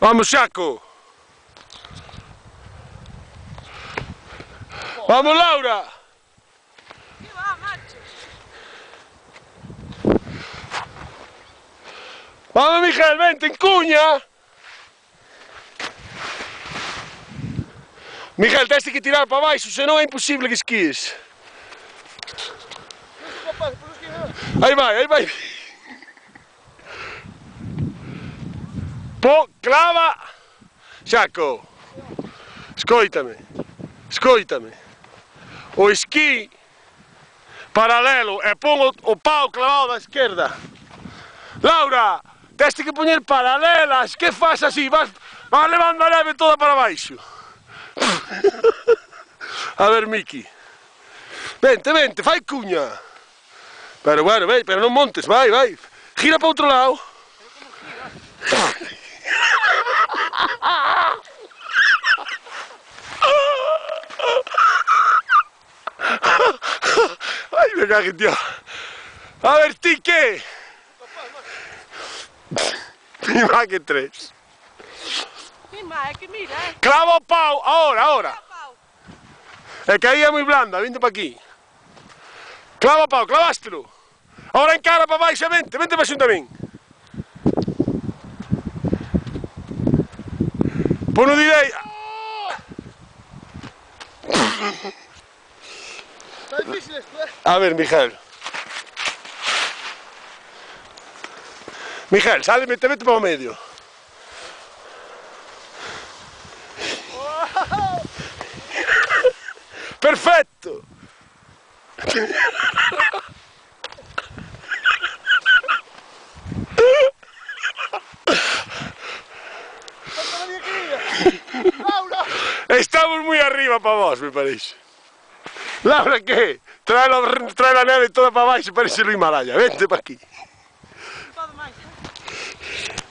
Vamos, Xaco. Vamos, Laura. ¿Qué va, macho? Vamos, Miguel, vente, en cuña. Miguel, tens que tirar para baixo, senón é imposible que esquíes. Aí vai, aí vai. Pô, clava. Xaco, escoítame, escoítame. O esquí paralelo e pon o pau clavado da esquerda. Laura, tens que poñer paralelas, que faz así? Vas levando a neve toda para baixo. A ver, Miki. Vente, vente, fai cuña. Pero bueno, vai, pero non montes, vai, vai. Gira para outro lado. Ai, me cago en Dios. A ver, ti que? Mi má que tres. Mira, es que mira, Clava o pau, ahora, ahora. É que aí é moi blanda, vinte para aquí. Clava o pau, clavástelo. Ahora encara para baixo, vente, vente para xunto a min. Pono direi. Está difícil esto, A ver, Miguel. Miguel, sale, vete para o medio. Perfecto. Estamos muy arriba para vos, me parece. Laura, ¿qué? Trae la neve toda para abaixo, parece o Himalaya. Vente para aquí.